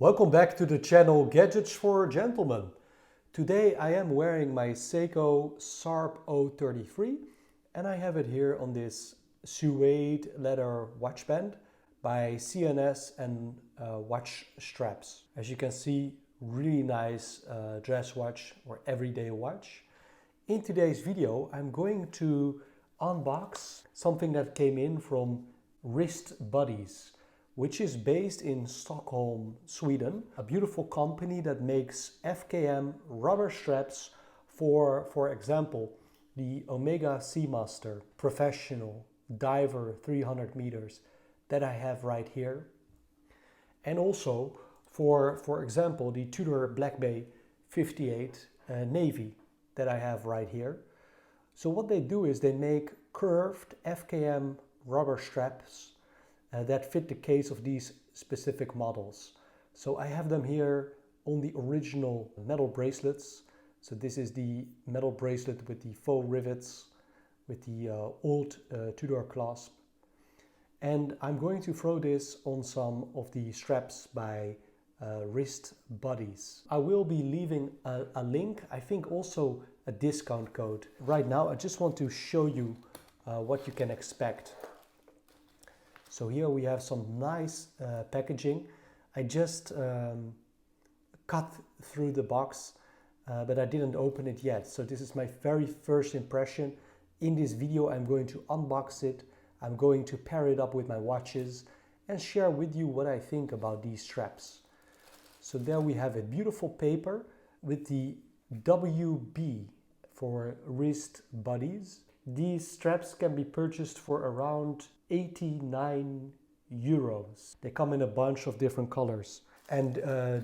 Welcome back to the channel Gadgets for Gentlemen. Today I am wearing my Seiko SARP033 and I have it here on this suede leather watch band by CNS and watch straps. As you can see, really nice dress watch or everyday watch. In today's video I'm going to unbox something that came in from Wristbuddys, which is based in Stockholm, Sweden. A beautiful company that makes FKM rubber straps for example, the Omega Seamaster Professional Diver 300 meters that I have right here. And also for example, the Tudor Black Bay 58 Navy that I have right here. So what they do is they make curved FKM rubber straps that fit the case of these specific models. So I have them here on the original metal bracelets. So this is the metal bracelet with the faux rivets, with the old Tudor clasp. And I'm going to throw this on some of the straps by Wristbuddys. I will be leaving a link, I think also a discount code. Right now I just want to show you what you can expect. So here we have some nice packaging. I just cut through the box, but I didn't open it yet. So this is my very first impression. In this video I'm going to unbox it. I'm going to pair it up with my watches and share with you what I think about these straps. So there we have a beautiful paper with the WB for Wristbuddys. These straps can be purchased for around 89 euros. They come in a bunch of different colors. And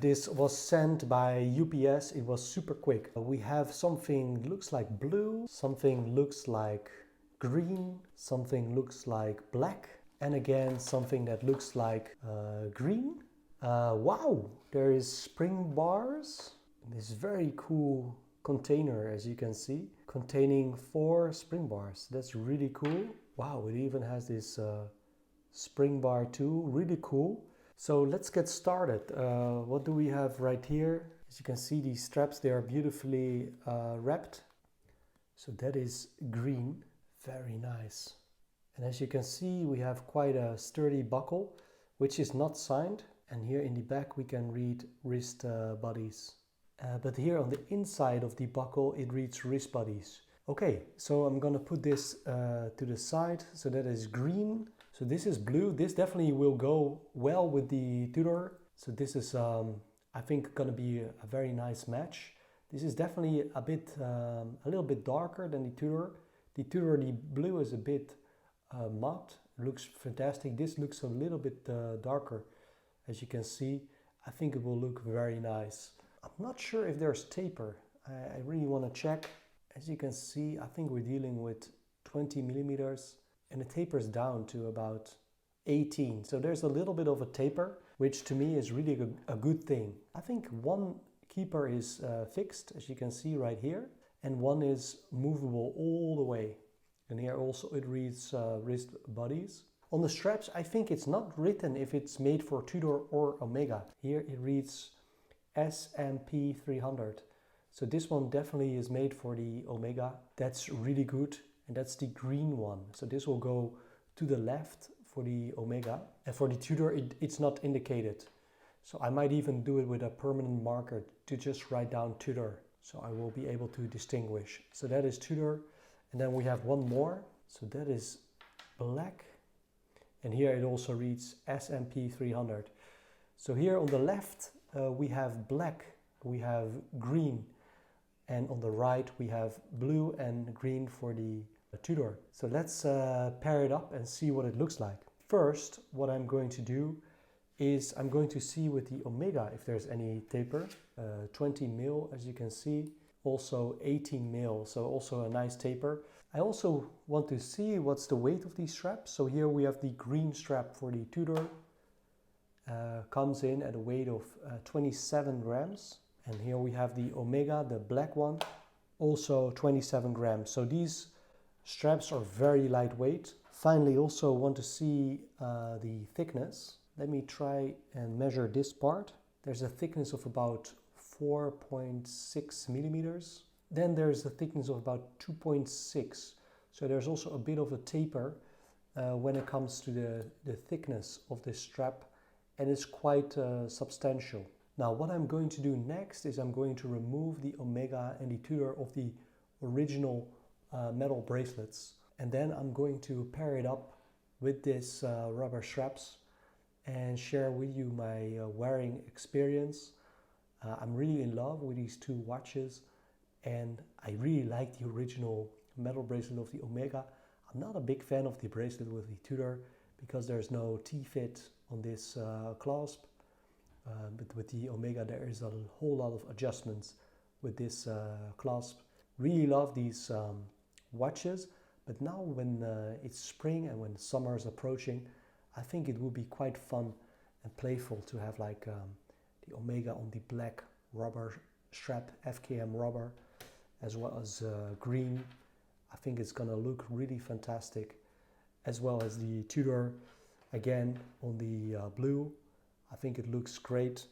this was sent by UPS. It was super quick. We have something looks like blue, something looks like green, something looks like black, and again something that looks like green. Wow, there is spring bars. This very cool container, as you can see, containing 4 spring bars. That's really cool. Wow, it even has this spring bar too, really cool. So let's get started. What do we have right here? As you can see, these straps, they are beautifully wrapped. So that is green, very nice. And as you can see, we have quite a sturdy buckle, which is not signed. And here in the back, we can read Wristbuddys. But here on the inside of the buckle, it reads Wristbuddys. Okay, so I'm gonna put this to the side. So that is green. So this is blue. This definitely will go well with the Tudor. So this is, I think, gonna be a very nice match. This is definitely a little bit darker than the Tudor. The Tudor, the blue is a bit matte. It looks fantastic. This looks a little bit darker. As you can see, I think it will look very nice. I'm not sure if there's taper. I really want to check. As you can see, I think we're dealing with 20 millimeters and it tapers down to about 18. So there's a little bit of a taper, which to me is really a good thing. I think one keeper is fixed, as you can see right here, and one is movable all the way. And here also it reads Wristbuddys. On the straps, I think it's not written if it's made for Tudor or Omega. Here it reads SARP033. So this one definitely is made for the Omega. That's really good. And that's the green one. So this will go to the left for the Omega. And for the Tudor, it's not indicated. So I might even do it with a permanent marker to just write down Tudor. So I will be able to distinguish. So that is Tudor. And then we have one more. So that is black. And here it also reads SARP033. So here on the left, we have black, we have green, and on the right we have blue and green for the Tudor. So let's pair it up and see what it looks like. First, what I'm going to do is I'm going to see with the Omega if there's any taper. 20 mil, as you can see, also 18 mil, so also a nice taper. I also want to see what's the weight of these straps. So here we have the green strap for the Tudor. Comes in at a weight of 27 grams. And here we have the Omega, the black one, also 27 grams. So these straps are very lightweight. Finally, also want to see the thickness. Let me try and measure this part. there's a thickness of about 4.6 millimeters. Then there's a thickness of about 2.6. So there's also a bit of a taper when it comes to the thickness of this strap, and it's quite substantial. Now what I'm going to do next is I'm going to remove the Omega and the Tudor of the original metal bracelets, and then I'm going to pair it up with this rubber straps and share with you my wearing experience. I'm really in love with these two watches, and I really like the original metal bracelet of the Omega. I'm not a big fan of the bracelet with the Tudor because there's no T-fit on this clasp, but with the Omega there is a whole lot of adjustments with this clasp. Really love these watches, but now when it's spring and when summer is approaching, I think it would be quite fun and playful to have like the Omega on the black rubber strap, FKM rubber, as well as green. I think it's gonna look really fantastic, as well as the Tudor again on the blue. I think it looks great,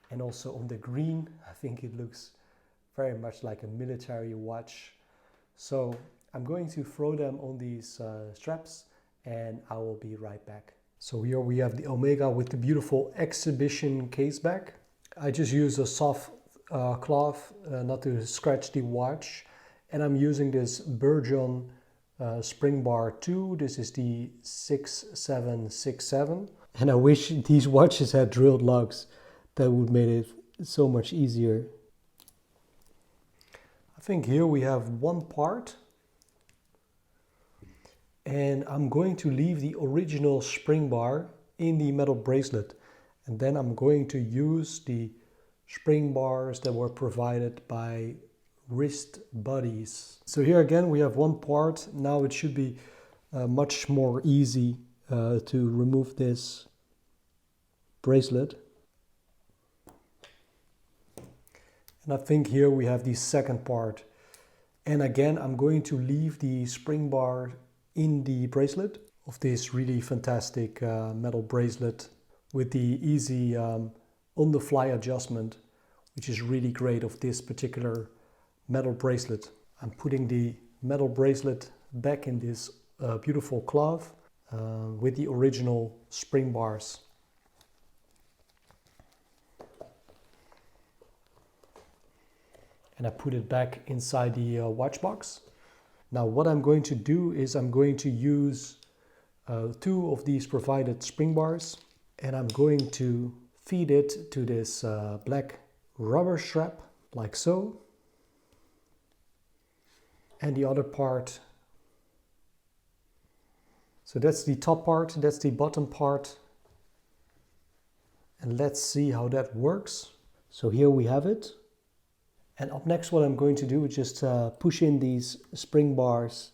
and also on the green I think it looks very much like a military watch. So I'm going to throw them on these straps and I will be right back. So here we have the Omega with the beautiful exhibition case back. I just use a soft cloth not to scratch the watch, and I'm using this Burgeon spring bar 2. This is the 6767, and I wish these watches had drilled lugs. That would make it so much easier. I think here we have one part, and I'm going to leave the original spring bar in the metal bracelet, and then I'm going to use the spring bars that were provided by Wristbuddys. So here again we have one part. Now it should be much more easy to remove this bracelet. And I think here we have the second part, and again I'm going to leave the spring bar in the bracelet of this really fantastic metal bracelet with the easy on-the-fly adjustment, which is really great of this particular metal bracelet. I'm putting the metal bracelet back in this beautiful cloth with the original spring bars. And I put it back inside the watch box. Now what I'm going to do is I'm going to use 2 of these provided spring bars, and I'm going to feed it to this black rubber strap like so, and the other part. So that's the top part, that's the bottom part, and let's see how that works. So here we have it, and up next what I'm going to do is just push in these spring bars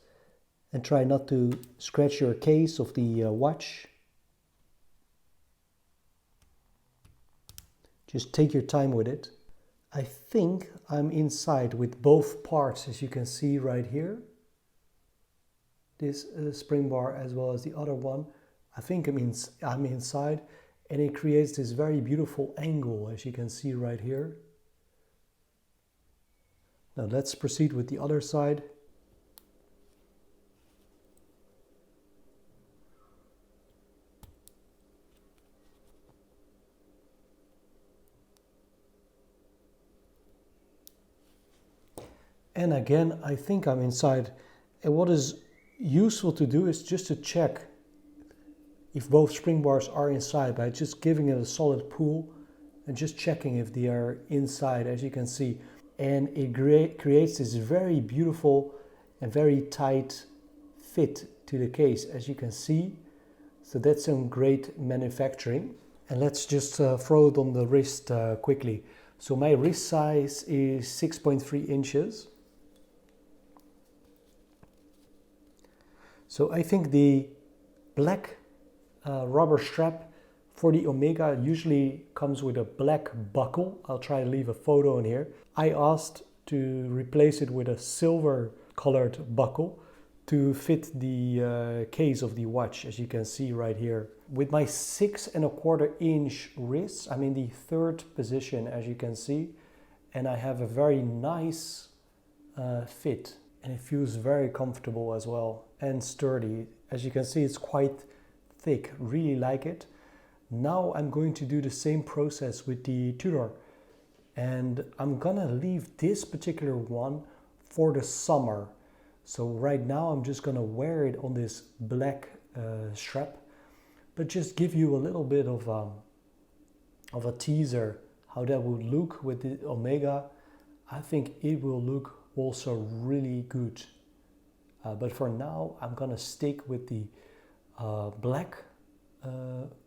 and try not to scratch your case of the watch. Just take your time with it. I think I'm inside with both parts, as you can see right here. This spring bar as well as the other one. I think I'm inside, and it creates this very beautiful angle, as you can see right here. Now let's proceed with the other side. And again, I think I'm inside. And what is useful to do is just to check if both spring bars are inside by just giving it a solid pull and just checking if they are inside, as you can see. And it creates this very beautiful and very tight fit to the case, as you can see. So that's some great manufacturing. And let's just throw it on the wrist quickly. So my wrist size is 6.3 inches. So I think the black rubber strap for the Omega usually comes with a black buckle. I'll try to leave a photo in here. I asked to replace it with a silver colored buckle, to fit the case of the watch, as you can see right here. With my 6¼ inch wrist, I'm in the third position, as you can see, and I have a very nice fit, and it feels very comfortable as well and sturdy. As you can see, it's quite thick, really like it. Now I'm going to do the same process with the Tudor, and I'm gonna leave this particular one for the summer. So right now I'm just gonna wear it on this black strap, but just give you a little bit of a teaser how that would look with the Omega. I think it will look also really good. But for now I'm gonna stick with the black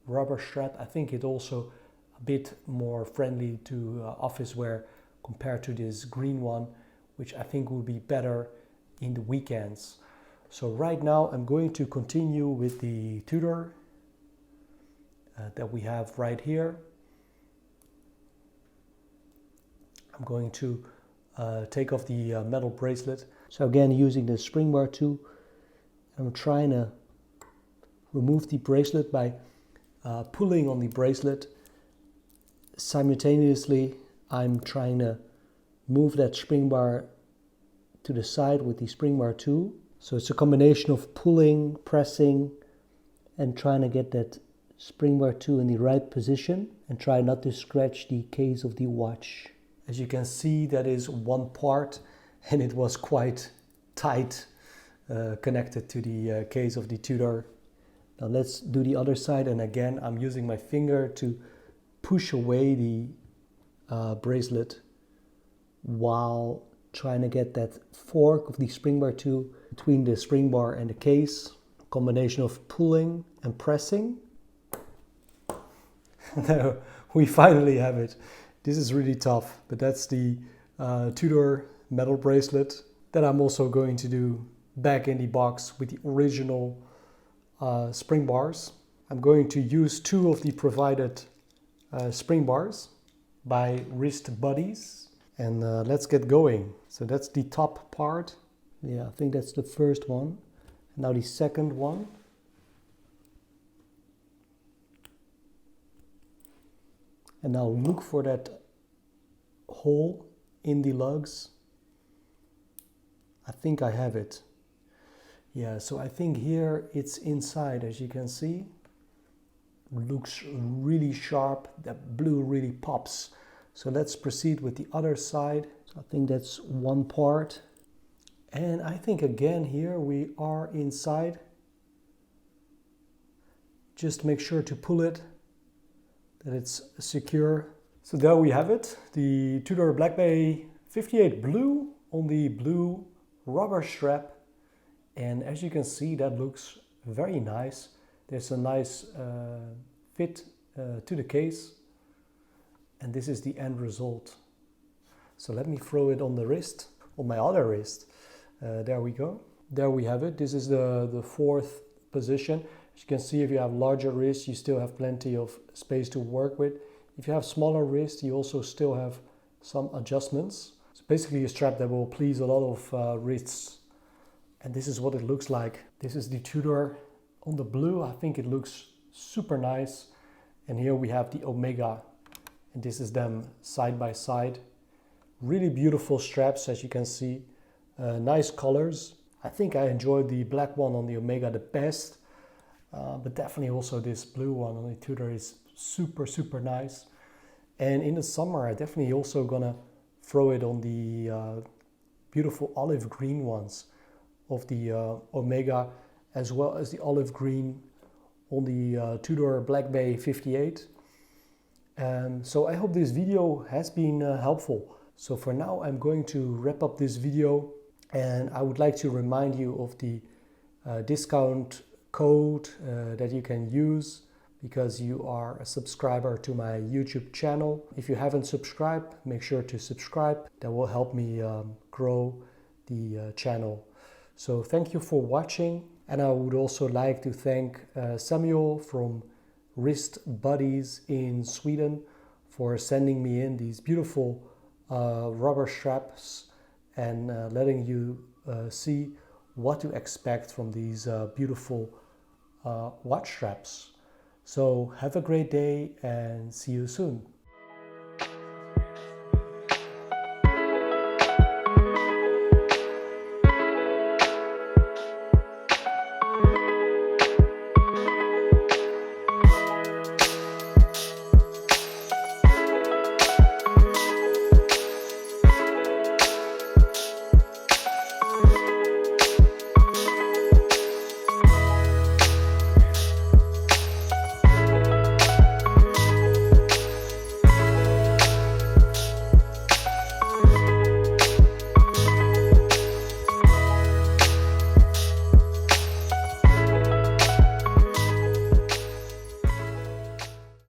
rubber strap. I think it also a bit more friendly to office wear compared to this green one, which I think will be better in the weekends. So right now I'm going to continue with the Tudor that we have right here. I'm going to take off the metal bracelet. So again, using the spring bar tool, I'm trying to remove the bracelet by pulling on the bracelet. Simultaneously, I'm trying to move that spring bar to the side with the spring bar tool. So it's a combination of pulling, pressing, and trying to get that spring bar tool in the right position and try not to scratch the case of the watch. As you can see, that is one part, and it was quite tight connected to the case of the Tudor. Now let's do the other side, and again I'm using my finger to push away the bracelet while trying to get that fork of the spring bar tool between the spring bar and the case. A combination of pulling and pressing. Now we finally have it. This is really tough, but that's the Tudor metal bracelet that I'm also going to do back in the box with the original spring bars. I'm going to use 2 of the provided spring bars by Wristbuddys, and let's get going. So that's the top part. Yeah, I think that's the first one. Now the second one. And now look for that hole in the lugs. I think I have it. Yeah, so I think here it's inside, as you can see. Looks really sharp. That blue really pops. So let's proceed with the other side. So I think that's one part. And I think again here we are inside. Just make sure to pull it, that it's secure. So there we have it, the Tudor Black Bay 58 Blue on the blue rubber strap. And as you can see, that looks very nice. There's a nice fit to the case. And this is the end result. So let me throw it on the wrist, on my other wrist. There we go. There we have it. This is the fourth position. As you can see, if you have larger wrists, you still have plenty of space to work with. If you have smaller wrists, you also still have some adjustments. It's basically a strap that will please a lot of wrists. And this is what it looks like. This is the Tudor on the blue. I think it looks super nice. And here we have the Omega. And this is them side by side. Really beautiful straps, as you can see. Nice colors. I think I enjoyed the black one on the Omega the best. But definitely also this blue one on the Tudor is super, super nice. And in the summer, I definitely also gonna throw it on the beautiful olive green ones of the Omega, as well as the olive green on the Tudor Black Bay 58. So I hope this video has been helpful. So for now, I'm going to wrap up this video, and I would like to remind you of the discount code that you can use because you are a subscriber to my YouTube channel. If you haven't subscribed, make sure to subscribe. That will help me grow the channel. So thank you for watching, and I would also like to thank Samuel from Wristbuddys in Sweden for sending me in these beautiful rubber straps and letting you see what to expect from these beautiful watch straps. So have a great day and see you soon.